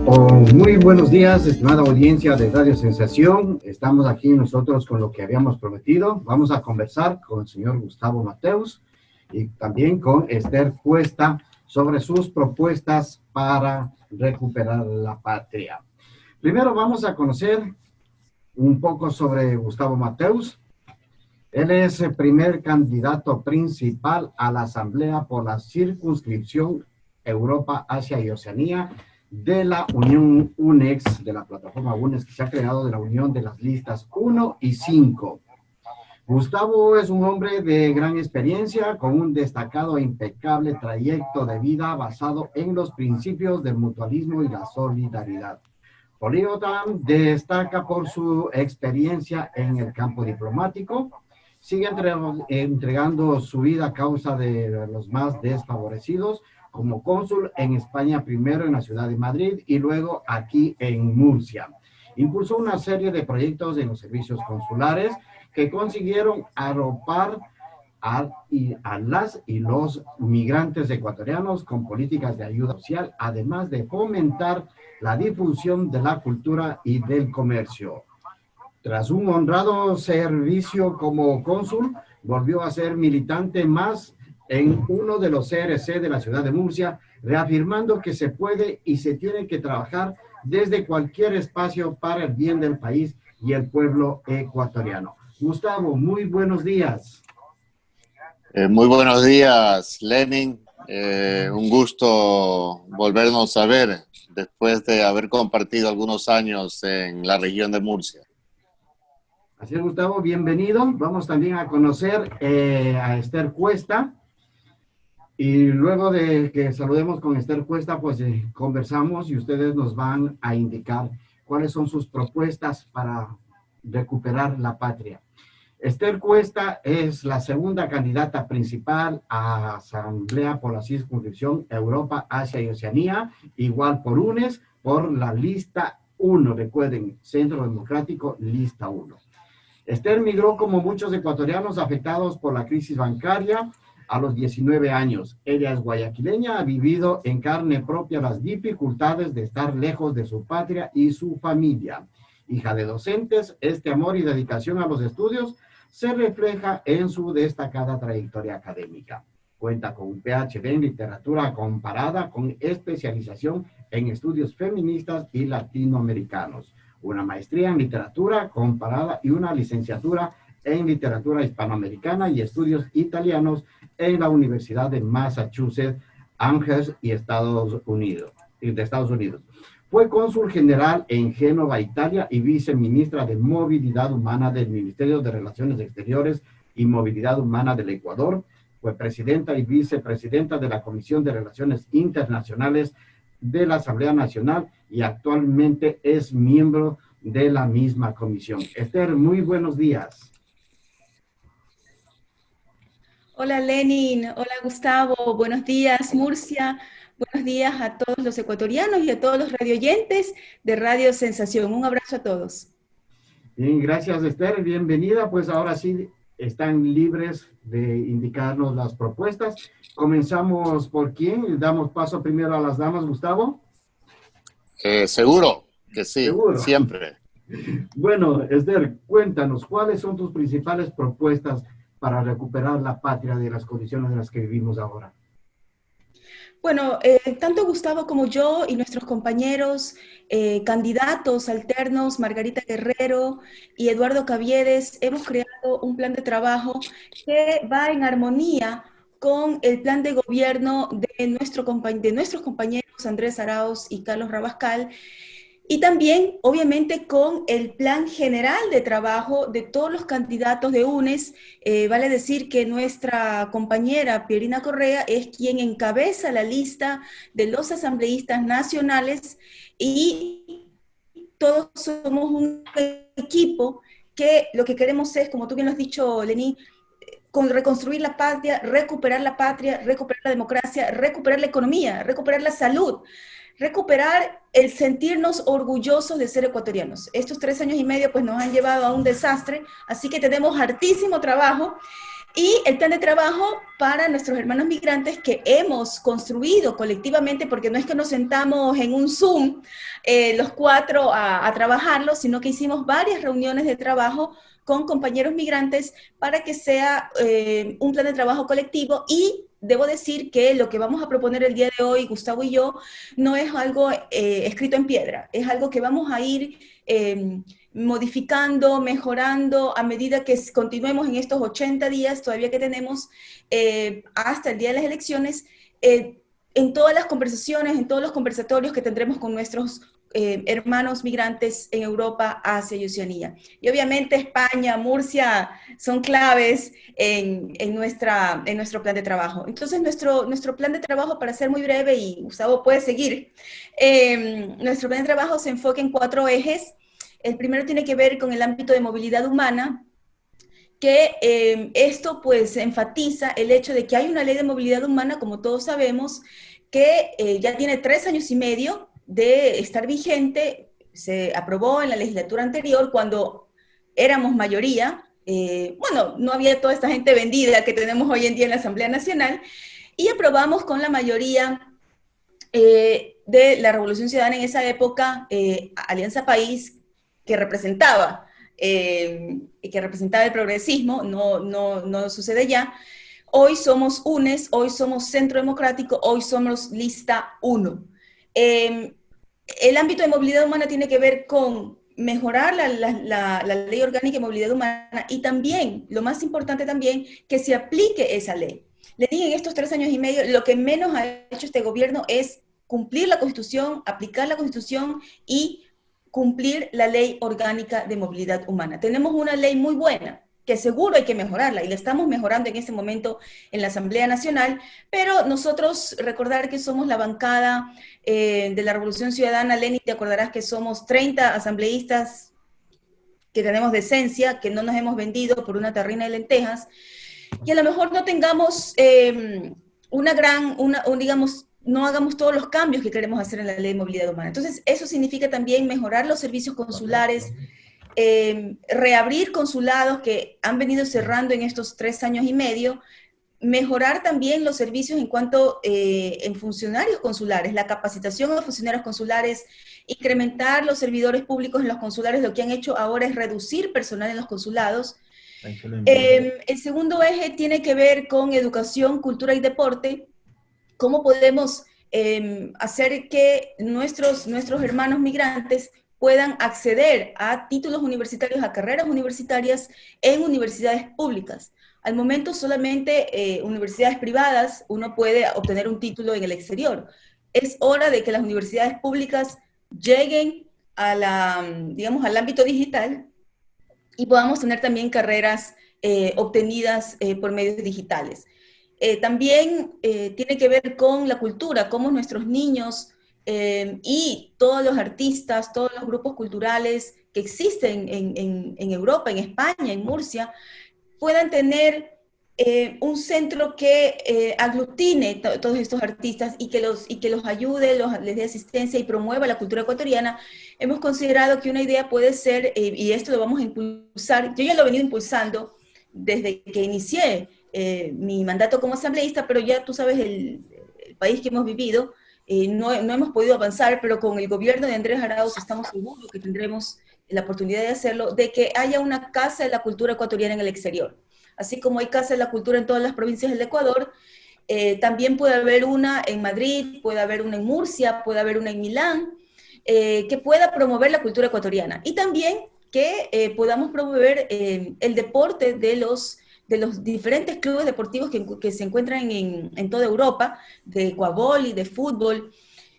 Muy buenos días, estimada audiencia de Radio Sensación. Estamos aquí nosotros con lo que habíamos prometido. Vamos a conversar con el señor Gustavo Mateus y también con Esther Cuesta sobre sus propuestas para recuperar la patria. Primero vamos a conocer un poco sobre Gustavo Mateus. Él es el primer candidato principal a la Asamblea por la circunscripción Europa, Asia y Oceanía de la Unión UNEX, de la plataforma UNEX que se ha creado de la unión de las listas 1 y 5. Gustavo es un hombre de gran experiencia, con un destacado e impecable trayecto de vida basado en los principios del mutualismo y la solidaridad. Políglota, destaca por su experiencia en el campo diplomático, sigue entregando su vida a causa de los más desfavorecidos, como cónsul en España, primero en la ciudad de Madrid y luego aquí en Murcia. Impulsó una serie de proyectos en los servicios consulares que consiguieron arropar a las y los migrantes ecuatorianos con políticas de ayuda social, además de fomentar la difusión de la cultura y del comercio. Tras un honrado servicio como cónsul, volvió a ser militante más en uno de los CRC de la ciudad de Murcia, reafirmando que se puede y se tiene que trabajar desde cualquier espacio para el bien del país y el pueblo ecuatoriano. Gustavo, muy buenos días. Muy buenos días, Lenin. Un gusto volvernos a ver después de haber compartido algunos años en la región de Murcia. Así es, Gustavo, bienvenido. Vamos también a conocer a Esther Cuesta. Y luego de que saludemos con Esther Cuesta, pues conversamos y ustedes nos van a indicar cuáles son sus propuestas para recuperar la patria. Esther Cuesta es la segunda candidata principal a Asamblea por la circunscripción Europa, Asia y Oceanía, igual por UNES, por la lista 1, recuerden, Centro Democrático, lista 1. Esther migró como muchos ecuatorianos afectados por la crisis bancaria a los 19 años. Ella es guayaquileña, ha vivido en carne propia las dificultades de estar lejos de su patria y su familia. Hija de docentes, este amor y dedicación a los estudios se refleja en su destacada trayectoria académica. Cuenta con un PhD en literatura comparada con especialización en estudios feministas y latinoamericanos, una maestría en literatura comparada y una licenciatura en literatura hispanoamericana y estudios italianos en la Universidad de Massachusetts, Amherst y Estados Unidos. Fue cónsul general en Génova, Italia, y viceministra de Movilidad Humana del Ministerio de Relaciones Exteriores y Movilidad Humana del Ecuador. Fue presidenta y vicepresidenta de la Comisión de Relaciones Internacionales de la Asamblea Nacional y actualmente es miembro de la misma comisión. Esther, muy buenos días. Hola Lenin, hola Gustavo, buenos días Murcia, buenos días a todos los ecuatorianos y a todos los radioyentes de Radio Sensación. Un abrazo a todos. Bien, gracias Esther, bienvenida. Pues ahora sí están libres de indicarnos las propuestas. Comenzamos por quién, damos paso primero a las damas, Gustavo. Seguro que sí, ¿Seguro? Siempre. Bueno, Esther, cuéntanos, ¿cuáles son tus principales propuestas para recuperar la patria de las condiciones en las que vivimos ahora? Bueno, tanto Gustavo como yo y nuestros compañeros candidatos alternos, Margarita Guerrero y Eduardo Caviedes, hemos creado un plan de trabajo que va en armonía con el plan de gobierno de nuestros compañeros Andrés Arauz y Carlos Rabascal, y también, obviamente, con el plan general de trabajo de todos los candidatos de UNES. Vale decir que nuestra compañera Pierina Correa es quien encabeza la lista de los asambleístas nacionales y todos somos un equipo que lo que queremos es, como tú bien lo has dicho, Lenín, reconstruir la patria, recuperar la democracia, recuperar la economía, recuperar la salud, recuperar el sentirnos orgullosos de ser ecuatorianos. Estos 3 años y medio pues nos han llevado a un desastre, así que tenemos hartísimo trabajo Y el plan de trabajo para nuestros hermanos migrantes que hemos construido colectivamente, porque no es que nos sentamos en un Zoom los cuatro a trabajarlo, sino que hicimos varias reuniones de trabajo con compañeros migrantes para que sea un plan de trabajo colectivo. Y debo decir que lo que vamos a proponer el día de hoy, Gustavo y yo, no es algo escrito en piedra, es algo que vamos a ir modificando, mejorando a medida que continuemos en estos 80 días todavía que tenemos hasta el día de las elecciones, en todas las conversaciones, en todos los conversatorios que tendremos con nuestros hermanos migrantes en Europa, Asia y Oceanía. Y obviamente España, Murcia son claves en nuestro plan de trabajo. Entonces nuestro plan de trabajo, para ser muy breve, y Gustavo puede seguir, nuestro plan de trabajo se enfoca en 4 ejes. El primero tiene que ver con el ámbito de movilidad humana, que esto pues enfatiza el hecho de que hay una ley de movilidad humana, como todos sabemos, que ya tiene 3 años y medio de estar vigente. Se aprobó en la legislatura anterior cuando éramos mayoría. Bueno, no había toda esta gente vendida que tenemos hoy en día en la Asamblea Nacional, y aprobamos con la mayoría de la Revolución Ciudadana en esa época, Alianza País, que representaba el progresismo. No sucede ya. Hoy somos UNES, hoy somos Centro Democrático, hoy somos Lista 1. El ámbito de movilidad humana tiene que ver con mejorar la ley orgánica de movilidad humana, y también, lo más importante también, que se aplique esa ley. Le dije, en estos 3 años y medio, lo que menos ha hecho este gobierno es cumplir la Constitución, aplicar la Constitución y cumplir la ley orgánica de movilidad humana. Tenemos una ley muy buena, que seguro hay que mejorarla, y la estamos mejorando en este momento en la Asamblea Nacional, pero nosotros, recordar que somos la bancada de la Revolución Ciudadana. Lenny, te acordarás que somos 30 asambleístas que tenemos decencia, que no nos hemos vendido por una tarrina de lentejas, y a lo mejor no tengamos digamos, no hagamos todos los cambios que queremos hacer en la ley de movilidad humana. Entonces, eso significa también mejorar los servicios consulares, reabrir consulados que han venido cerrando en estos 3 años y medio, mejorar también los servicios en cuanto en funcionarios consulares, la capacitación a los funcionarios consulares, incrementar los servidores públicos en los consulares. Lo que han hecho ahora es reducir personal en los consulados. El segundo eje tiene que ver con educación, cultura y deporte. ¿Cómo podemos hacer que nuestros hermanos migrantes puedan acceder a títulos universitarios, a carreras universitarias en universidades públicas? Al momento solamente universidades privadas uno puede obtener un título en el exterior. Es hora de que las universidades públicas lleguen digamos, al ámbito digital, y podamos tener también carreras obtenidas por medios digitales. También tiene que ver con la cultura, cómo nuestros niños y todos los artistas, todos los grupos culturales que existen en Europa, en España, en Murcia, puedan tener un centro que aglutine todos estos artistas y que los ayude, les dé asistencia y promueva la cultura ecuatoriana. Hemos considerado que una idea puede ser, y esto lo vamos a impulsar, yo ya lo he venido impulsando desde que inicié mi mandato como asambleísta, pero ya tú sabes el país que hemos vivido, no hemos podido avanzar, pero con el gobierno de Andrés Arauz estamos seguros que tendremos la oportunidad de hacerlo, de que haya una casa de la cultura ecuatoriana en el exterior. Así como hay casa de la cultura en todas las provincias del Ecuador, también puede haber una en Madrid, puede haber una en Murcia, puede haber una en Milán, que pueda promover la cultura ecuatoriana. Y también que podamos promover el deporte de los diferentes clubes deportivos que se encuentran en toda Europa, de ecuavol y de fútbol.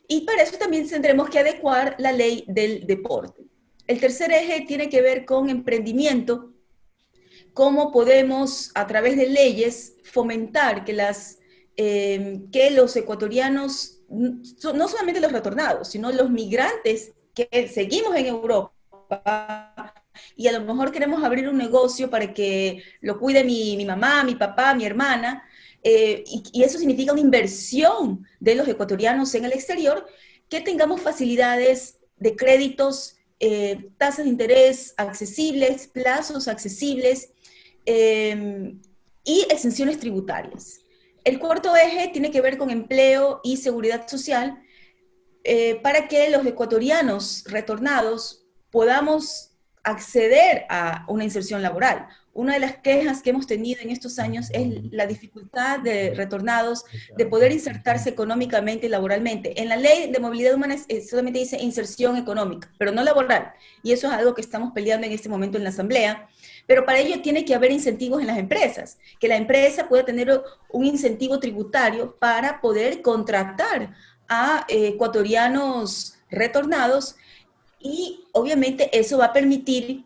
Y para eso también tendremos que adecuar la ley del deporte. El tercer eje tiene que ver con emprendimiento. Cómo podemos, a través de leyes, fomentar que los ecuatorianos, no solamente los retornados, sino los migrantes que seguimos en Europa, y a lo mejor queremos abrir un negocio para que lo cuide mi mamá, mi papá, mi hermana, y eso significa una inversión de los ecuatorianos en el exterior, que tengamos facilidades de créditos, tasas de interés accesibles, plazos accesibles, y exenciones tributarias. El cuarto eje tiene que ver con empleo y seguridad social, para que los ecuatorianos retornados podamos acceder a una inserción laboral. Una de las quejas que hemos tenido en estos años es la dificultad de retornados de poder insertarse económicamente y laboralmente. En la ley de movilidad humana solamente dice inserción económica, pero no laboral. Y eso es algo que estamos peleando en este momento en la Asamblea. Pero para ello tiene que haber incentivos en las empresas, que la empresa pueda tener un incentivo tributario para poder contratar a ecuatorianos retornados, y obviamente eso va a permitir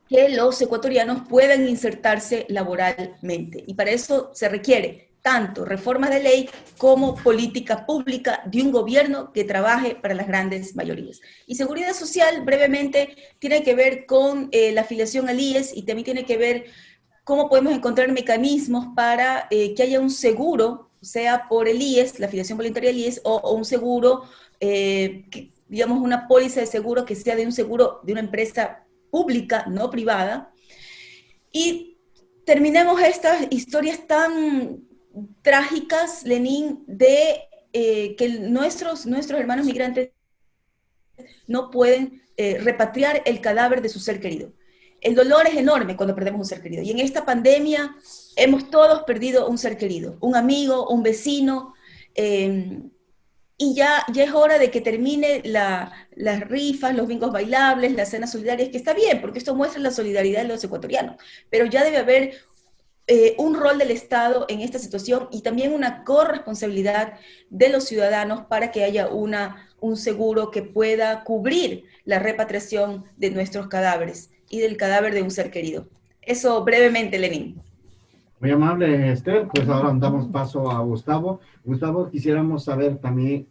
que los ecuatorianos puedan insertarse laboralmente. Y para eso se requiere tanto reformas de ley como política pública de un gobierno que trabaje para las grandes mayorías. Y seguridad social, brevemente, tiene que ver con la afiliación al IES, y también tiene que ver cómo podemos encontrar mecanismos para que haya un seguro, sea por el IES, la afiliación voluntaria al IES, o un seguro, digamos una póliza de seguro que sea de un seguro de una empresa pública, no privada. Y terminemos estas historias tan trágicas, Lenín, de que nuestros hermanos migrantes no pueden repatriar el cadáver de su ser querido. El dolor es enorme cuando perdemos un ser querido. Y en esta pandemia hemos todos perdido un ser querido, un amigo, un vecino, y ya es hora de que termine las rifas, los bingos bailables, las cenas solidarias, que está bien, porque esto muestra la solidaridad de los ecuatorianos, pero ya debe haber un rol del Estado en esta situación, y también una corresponsabilidad de los ciudadanos para que haya un seguro que pueda cubrir la repatriación de nuestros cadáveres y del cadáver de un ser querido. Eso brevemente, Lenín. Muy amable, Esther. Pues ahora damos paso a Gustavo. Gustavo, quisiéramos saber también,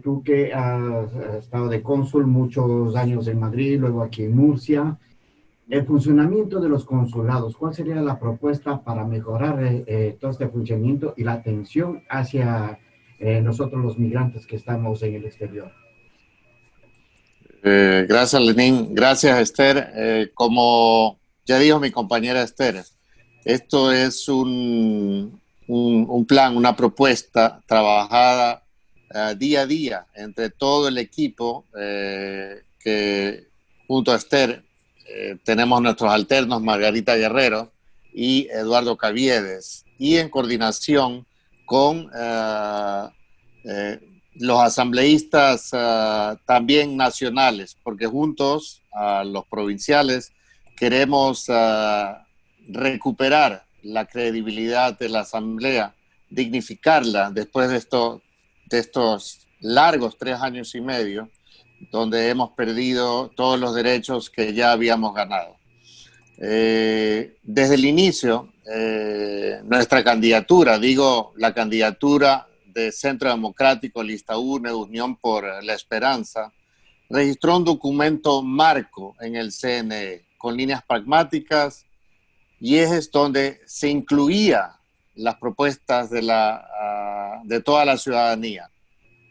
tú que has estado de cónsul muchos años en Madrid, luego aquí en Murcia, el funcionamiento de los consulados, ¿cuál sería la propuesta para mejorar todo este funcionamiento y la atención hacia nosotros los migrantes que estamos en el exterior? Gracias, Lenín. Gracias, Esther. Como ya dijo mi compañera Esther, esto es un plan, una propuesta trabajada día a día entre todo el equipo que junto a Esther tenemos nuestros alternos Margarita Guerrero y Eduardo Caviedes, y en coordinación con los asambleístas también nacionales, porque juntos los provinciales queremos recuperar la credibilidad de la Asamblea, dignificarla después de estos largos 3 años y medio, donde hemos perdido todos los derechos que ya habíamos ganado. Desde el inicio, nuestra candidatura, digo la candidatura de Centro Democrático, Lista UNE, Unión por la Esperanza, registró un documento marco en el CNE con líneas pragmáticas y ejes donde se incluía las propuestas de toda la ciudadanía,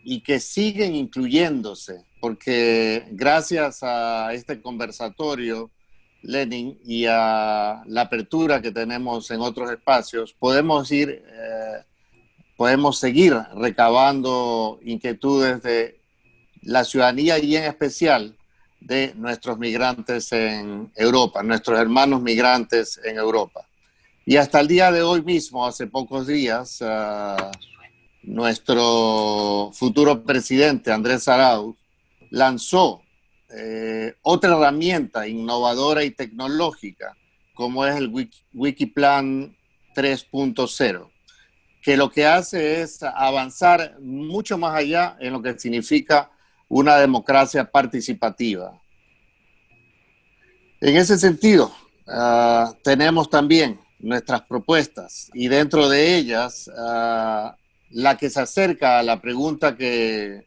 y que siguen incluyéndose, porque gracias a este conversatorio, Lenin, y a la apertura que tenemos en otros espacios, podemos seguir recabando inquietudes de la ciudadanía y en especial de nuestros migrantes en Europa, nuestros hermanos migrantes en Europa. Y hasta el día de hoy mismo, hace pocos días, nuestro futuro presidente, Andrés Arauz, lanzó otra herramienta innovadora y tecnológica, como es el Wikiplan 3.0, que lo que hace es avanzar mucho más allá en lo que significa una democracia participativa. En ese sentido, tenemos también nuestras propuestas, y dentro de ellas, la que se acerca a la pregunta que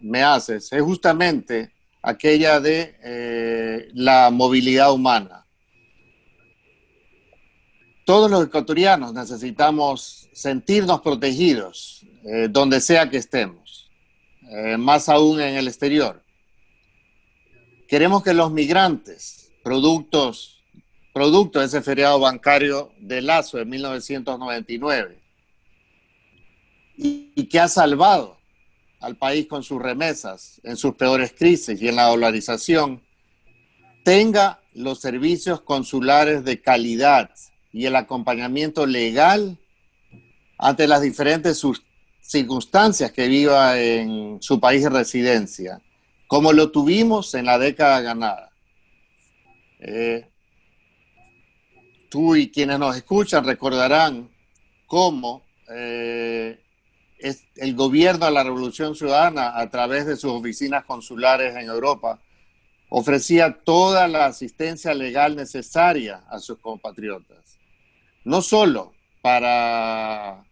me haces es justamente aquella de la movilidad humana. Todos los ecuatorianos necesitamos sentirnos protegidos donde sea que estemos, más aún en el exterior. Queremos que los migrantes, productos producto de ese feriado bancario de Lazo de 1999 y que ha salvado al país con sus remesas en sus peores crisis y en la dolarización, tenga los servicios consulares de calidad y el acompañamiento legal ante las diferentes circunstancias que viva en su país de residencia, como lo tuvimos en la década ganada. Tú y quienes nos escuchan recordarán cómo el gobierno de la Revolución Ciudadana, a través de sus oficinas consulares en Europa, ofrecía toda la asistencia legal necesaria a sus compatriotas, no solo para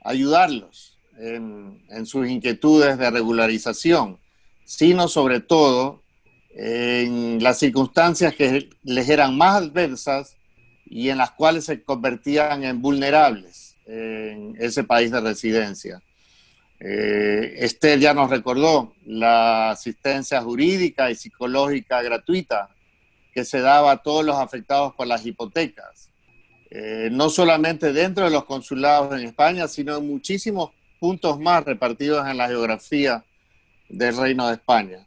ayudarlos en sus inquietudes de regularización, sino sobre todo en las circunstancias que les eran más adversas y en las cuales se convertían en vulnerables en ese país de residencia. Esther ya nos recordó la asistencia jurídica y psicológica gratuita que se daba a todos los afectados por las hipotecas, no solamente dentro de los consulados en España, sino en muchísimos puntos más repartidos en la geografía del Reino de España.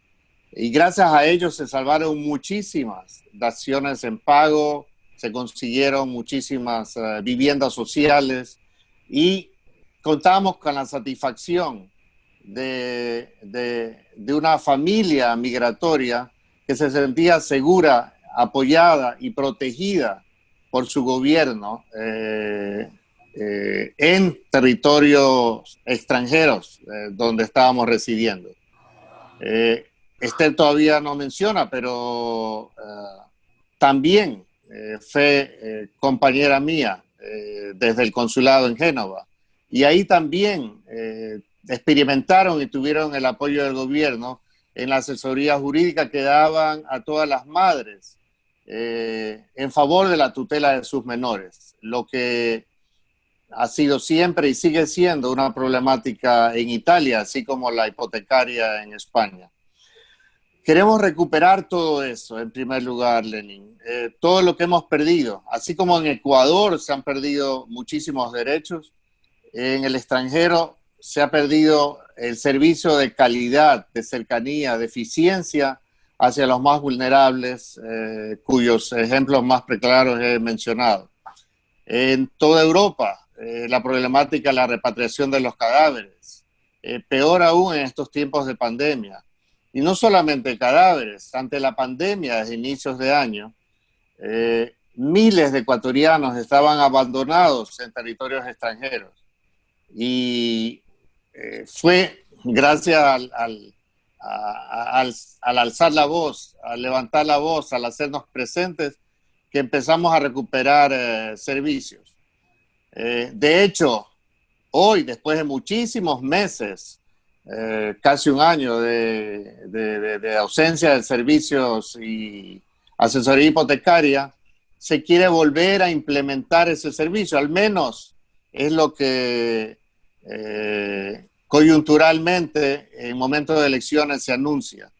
Y gracias a ellos se salvaron muchísimas daciones en pago, se consiguieron muchísimas viviendas sociales y contamos con la satisfacción de una familia migratoria que se sentía segura, apoyada y protegida por su gobierno en territorios extranjeros donde estábamos residiendo. Esther todavía no menciona, pero también fue compañera mía desde el consulado en Génova. Y ahí también experimentaron y tuvieron el apoyo del gobierno en la asesoría jurídica que daban a todas las madres en favor de la tutela de sus menores, lo que ha sido siempre y sigue siendo una problemática en Italia, así como la hipotecaria en España. Queremos recuperar todo eso, en primer lugar, Lenin. Todo lo que hemos perdido, así como en Ecuador se han perdido muchísimos derechos, en el extranjero se ha perdido el servicio de calidad, de cercanía, de eficiencia hacia los más vulnerables, cuyos ejemplos más claros he mencionado. En toda Europa, la problemática de la repatriación de los cadáveres, peor aún en estos tiempos de pandemia. Y no solamente cadáveres, ante la pandemia desde inicios de año, miles de ecuatorianos estaban abandonados en territorios extranjeros. Y fue gracias al alzar la voz, al levantar la voz, al hacernos presentes, que empezamos a recuperar servicios. De hecho, hoy, después de muchísimos meses, casi un año de ausencia de servicios y asesoría hipotecaria, se quiere volver a implementar ese servicio, al menos es lo que coyunturalmente en momentos de elecciones se anuncia,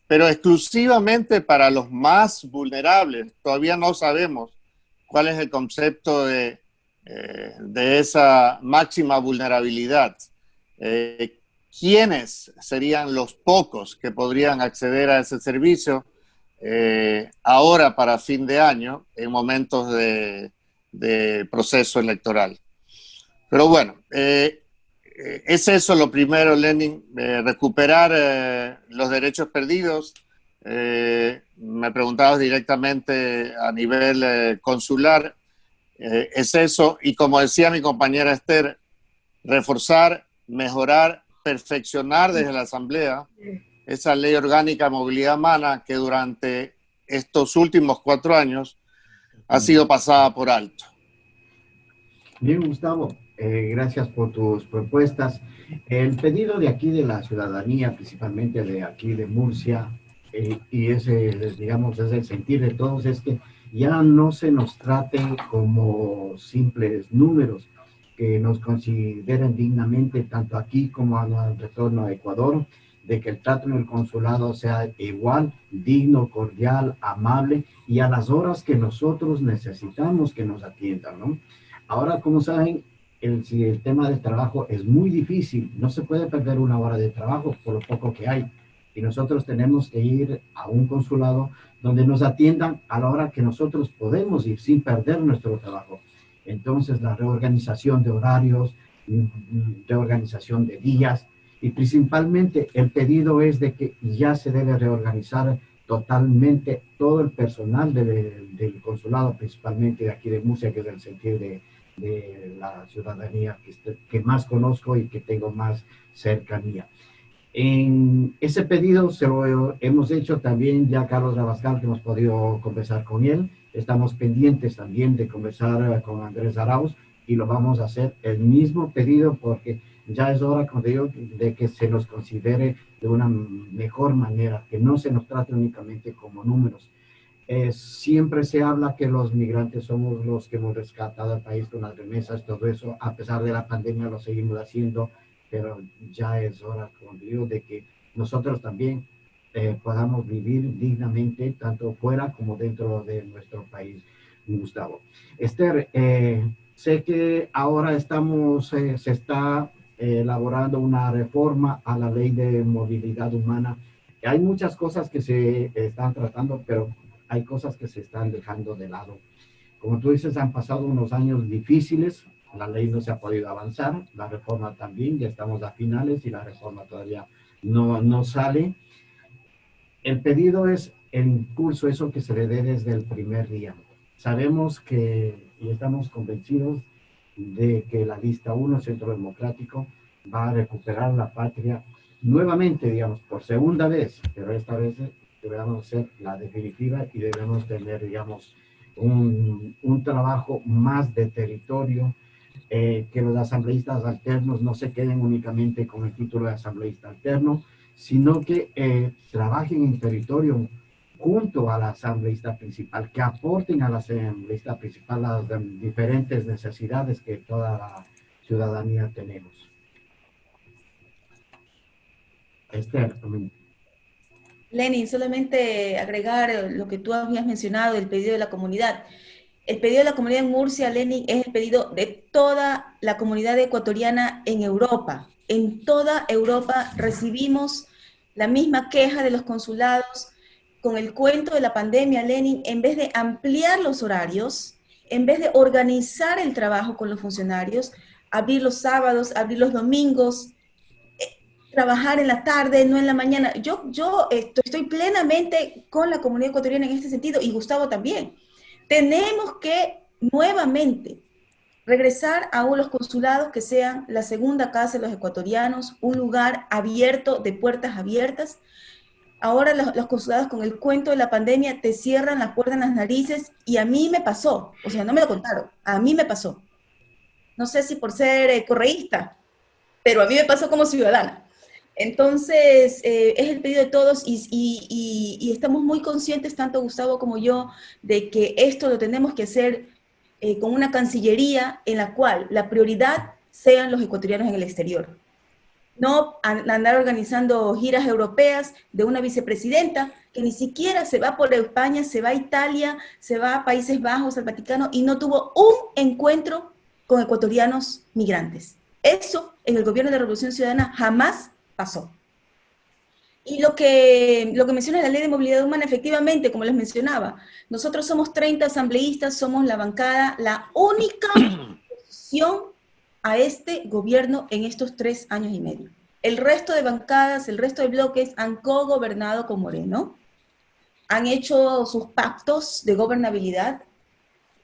pero exclusivamente para los más vulnerables. Todavía no sabemos cuál es el concepto de esa máxima vulnerabilidad. ¿Quiénes serían los pocos que podrían acceder a ese servicio ahora para fin de año en momentos de proceso electoral? Pero bueno, es eso lo primero, Lenin, recuperar los derechos perdidos. Me preguntabas directamente a nivel consular, es eso, y como decía mi compañera Esther, reforzar, mejorar, perfeccionar desde la Asamblea esa ley orgánica de movilidad humana que durante estos últimos 4 años ha sido pasada por alto. Bien, Gustavo, gracias por tus propuestas. El pedido de aquí de la ciudadanía, principalmente de aquí de Murcia, y ese, digamos, es el sentir de todos, es que ya no se nos trate como simples números, que nos consideren dignamente, tanto aquí como al retorno a Ecuador, de que el trato en el consulado sea igual, digno, cordial, amable y a las horas que nosotros necesitamos que nos atiendan, ¿no? Ahora, como saben, si el tema del trabajo es muy difícil, no se puede perder una hora de trabajo por lo poco que hay. Y nosotros tenemos que ir a un consulado donde nos atiendan a la hora que nosotros podemos ir sin perder nuestro trabajo. Entonces, la reorganización de horarios, reorganización de días, y principalmente el pedido es de que ya se debe reorganizar totalmente todo el personal del consulado, principalmente de aquí de Murcia, que es el sentir de la ciudadanía que más conozco y que tengo más cercanía. En ese pedido se lo hemos hecho también ya a Carlos Rabascal, que hemos podido conversar con él. Estamos pendientes también de conversar con Andrés Arauz y lo vamos a hacer el mismo pedido porque ya es hora, como digo, de que se nos considere de una mejor manera, que no se nos trate únicamente como números. Siempre se habla que los migrantes somos los que hemos rescatado al país con las remesas, todo eso, a pesar de la pandemia lo seguimos haciendo, pero ya es hora, como digo, de que nosotros también podamos vivir dignamente, tanto fuera como dentro de nuestro país, Gustavo. Esther, sé que ahora se está elaborando una reforma a la ley de movilidad humana. Hay muchas cosas que se están tratando, pero hay cosas que se están dejando de lado. Como tú dices, han pasado unos años difíciles, la ley no se ha podido avanzar, la reforma también, ya estamos a finales y la reforma todavía no sale. El pedido es el impulso, eso que se le dé desde el primer día. Sabemos que, y estamos convencidos de que la lista 1, Centro Democrático, va a recuperar la patria nuevamente, digamos, por segunda vez, pero esta vez debemos ser la definitiva y debemos tener, digamos, un trabajo más de territorio, que los asambleístas alternos no se queden únicamente con el título de asambleísta alterno, sino que trabajen en territorio junto a la asambleísta principal, que aporten a la asambleísta principal las diferentes necesidades que toda la ciudadanía tenemos. Esther, Lenin, solamente agregar lo que tú habías mencionado, el pedido de la comunidad. El pedido de la comunidad en Murcia, Lenin, es el pedido de toda la comunidad ecuatoriana en Europa. En toda Europa recibimos la misma queja de los consulados con el cuento de la pandemia, Lenin. En vez de ampliar los horarios, en vez de organizar el trabajo con los funcionarios, abrir los sábados, abrir los domingos, trabajar en la tarde, no en la mañana. Yo estoy plenamente con la comunidad ecuatoriana en este sentido, y Gustavo también. Tenemos que nuevamente regresar a los consulados que sean la segunda casa de los ecuatorianos, un lugar abierto, de puertas abiertas. Ahora los consulados, con el cuento de la pandemia, te cierran la puerta en las narices, y a mí me pasó, o sea, no me lo contaron, a mí me pasó. No sé si por ser correísta, pero a mí me pasó como ciudadana. Entonces, es el pedido de todos, y estamos muy conscientes, tanto Gustavo como yo, de que esto lo tenemos que hacer con una cancillería en la cual la prioridad sean los ecuatorianos en el exterior. No andar organizando giras europeas de una vicepresidenta que ni siquiera se va por España, se va a Italia, se va a Países Bajos, al Vaticano, y no tuvo un encuentro con ecuatorianos migrantes. Eso en el gobierno de Revolución Ciudadana jamás pasó. Y lo que menciona la ley de movilidad humana, efectivamente, como les mencionaba, nosotros somos 30 asambleístas, somos la bancada, la única oposición a este gobierno en estos 3 años y medio. El resto de bancadas, el resto de bloques han cogobernado con Moreno, han hecho sus pactos de gobernabilidad,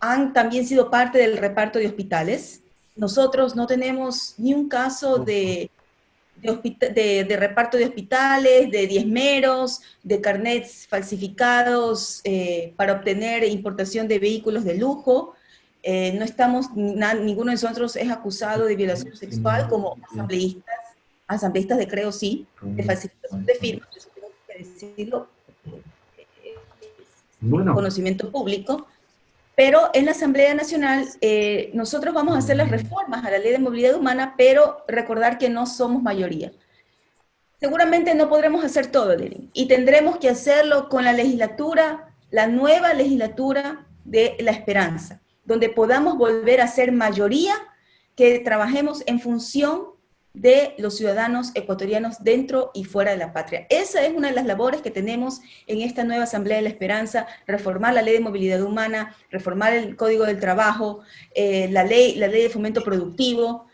han también sido parte del reparto de hospitales. Nosotros no tenemos ni un caso de reparto de hospitales, de diezmeros, de carnets falsificados para obtener importación de vehículos de lujo. No estamos, ninguno de nosotros es acusado de violación sexual como asambleístas de Creo Sí, de falsificación de firmas, eso tengo que decirlo, conocimiento público. Pero en la Asamblea Nacional nosotros vamos a hacer las reformas a la Ley de Movilidad Humana, pero recordar que no somos mayoría. Seguramente no podremos hacer todo, Lenin, y tendremos que hacerlo con la legislatura, la nueva legislatura de la esperanza, donde podamos volver a ser mayoría, que trabajemos en función de los ciudadanos ecuatorianos dentro y fuera de la patria. Esa es una de las labores que tenemos en esta nueva Asamblea de la Esperanza: reformar la ley de movilidad humana, reformar el Código del Trabajo, la ley de fomento productivo,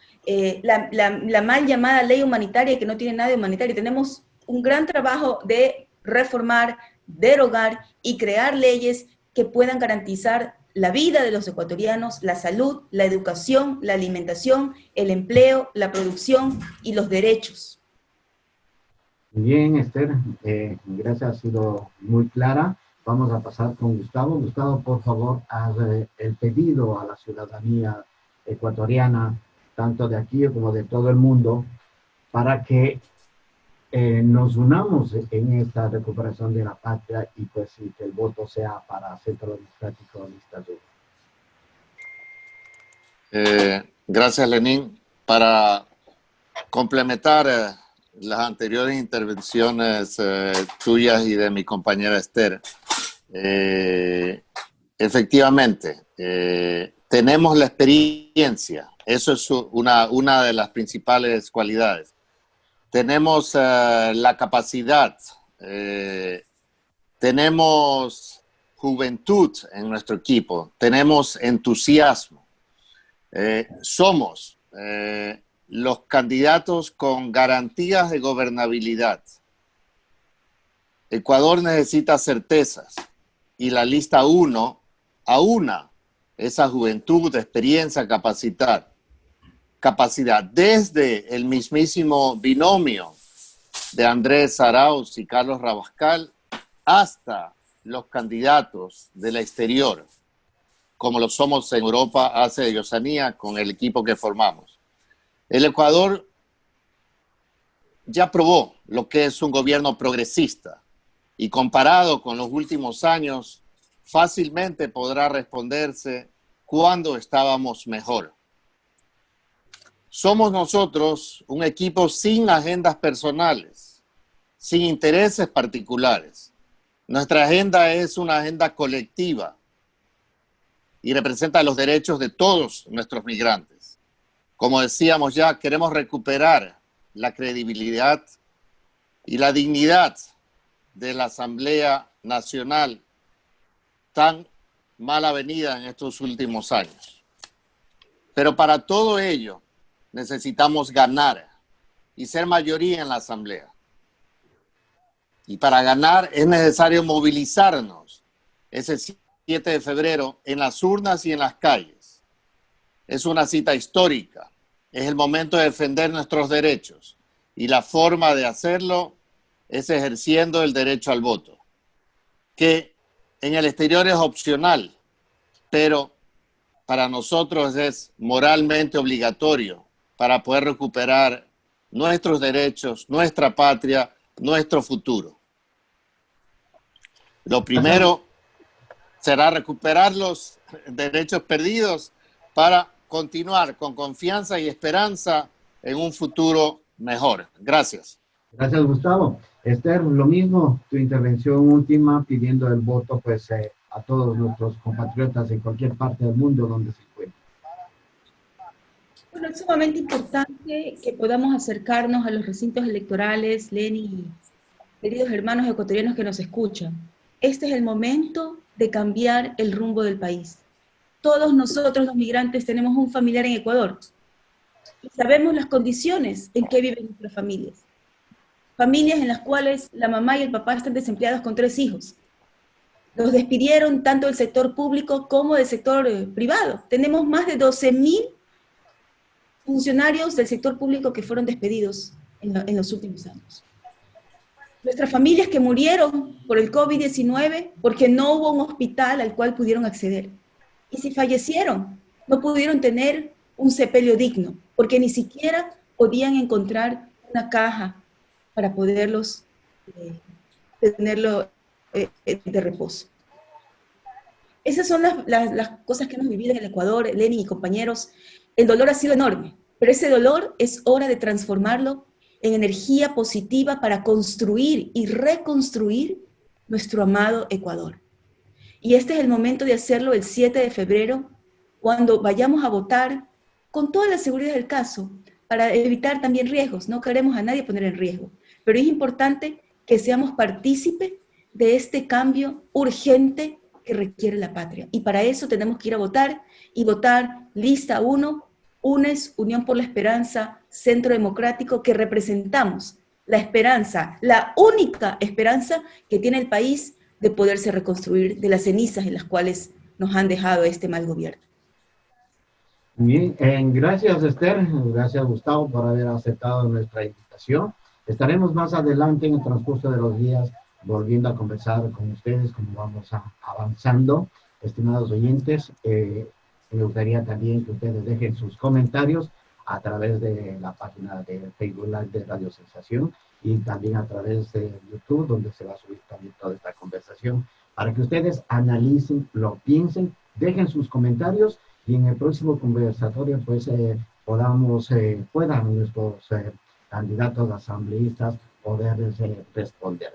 la mal llamada ley humanitaria, que no tiene nada de humanitario. Tenemos un gran trabajo de reformar, derogar y crear leyes que puedan garantizar la vida de los ecuatorianos, la salud, la educación, la alimentación, el empleo, la producción y los derechos. Bien, Esther, gracias, ha sido muy clara. Vamos a pasar con Gustavo. Gustavo, por favor, haz el pedido a la ciudadanía ecuatoriana, tanto de aquí como de todo el mundo, para que nos unamos en esta recuperación de la patria y pues sí, que el voto sea para Centro Democrático Lista Azul. Gracias, Lenín. Para complementar las anteriores intervenciones tuyas y de mi compañera Esther, efectivamente, tenemos la experiencia. Eso es una de las principales cualidades. Tenemos la capacidad, tenemos juventud en nuestro equipo, tenemos entusiasmo. Somos los candidatos con garantías de gobernabilidad. Ecuador necesita certezas y la lista 1 aúna esa juventud, experiencia, capacidad desde el mismísimo binomio de Andrés Arauz y Carlos Rabascal hasta los candidatos del exterior, como lo somos en Europa hace de Oceanía con el equipo que formamos. El Ecuador ya probó lo que es un gobierno progresista y comparado con los últimos años, fácilmente podrá responderse cuándo estábamos mejor. Somos nosotros un equipo sin agendas personales, sin intereses particulares. Nuestra agenda es una agenda colectiva y representa los derechos de todos nuestros migrantes. Como decíamos ya, queremos recuperar la credibilidad y la dignidad de la Asamblea Nacional tan mal avenida en estos últimos años. Pero para todo ello necesitamos ganar y ser mayoría en la Asamblea. Y para ganar es necesario movilizarnos ese 7 de febrero en las urnas y en las calles. Es una cita histórica. Es el momento de defender nuestros derechos. Y la forma de hacerlo es ejerciendo el derecho al voto, que en el exterior es opcional, pero para nosotros es moralmente obligatorio para poder recuperar nuestros derechos, nuestra patria, nuestro futuro. Lo primero será recuperar los derechos perdidos para continuar con confianza y esperanza en un futuro mejor. Gracias. Gracias, Gustavo. Esther, lo mismo, tu intervención última pidiendo el voto pues, a todos nuestros compatriotas en cualquier parte del mundo donde se encuentren. Bueno, es sumamente importante que podamos acercarnos a los recintos electorales, Lenin y queridos hermanos ecuatorianos que nos escuchan. Este es el momento de cambiar el rumbo del país. Todos nosotros los migrantes tenemos un familiar en Ecuador y sabemos las condiciones en que viven nuestras familias. Familias en las cuales la mamá y el papá están desempleados con 3 hijos. Los despidieron tanto del sector público como del sector privado. Tenemos más de 12.000 funcionarios del sector público que fueron despedidos en los últimos años. Nuestras familias que murieron por el COVID-19 porque no hubo un hospital al cual pudieron acceder. Y si fallecieron, no pudieron tener un sepelio digno, porque ni siquiera podían encontrar una caja para poderlos tenerlo de reposo. Esas son las cosas que hemos vivido en el Ecuador, Lenin y compañeros. El dolor ha sido enorme, pero ese dolor es hora de transformarlo en energía positiva para construir y reconstruir nuestro amado Ecuador. Y este es el momento de hacerlo el 7 de febrero, cuando vayamos a votar con toda la seguridad del caso, para evitar también riesgos. No queremos a nadie poner en riesgo, pero es importante que seamos partícipes de este cambio urgente que requiere la patria. Y para eso tenemos que ir a votar, y votar lista 1, UNES, Unión por la Esperanza, Centro Democrático, que representamos la esperanza, la única esperanza que tiene el país de poderse reconstruir de las cenizas en las cuales nos han dejado este mal gobierno. Bien, gracias Esther, gracias Gustavo por haber aceptado nuestra invitación. Estaremos más adelante en el transcurso de los días volviendo a conversar con ustedes como vamos avanzando. Estimados oyentes, me gustaría también que ustedes dejen sus comentarios a través de la página de Facebook Live de Radio Sensación y también a través de YouTube, donde se va a subir también toda esta conversación, para que ustedes analicen, lo piensen, dejen sus comentarios y en el próximo conversatorio pues puedan nuestros candidatos asambleístas poderles responder.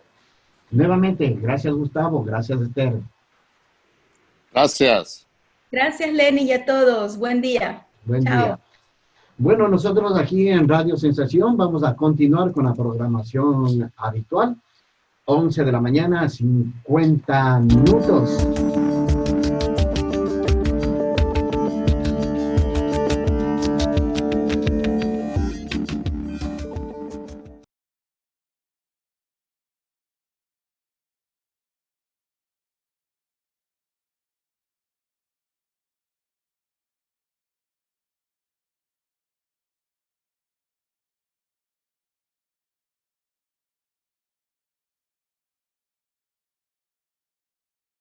Nuevamente, gracias Gustavo, gracias Esther. Gracias. Gracias Lenny y a todos, buen día. Buen Chao. día. Bueno, nosotros aquí en Radio Sensación vamos a continuar con la programación habitual. 11 de la mañana, 50 minutos.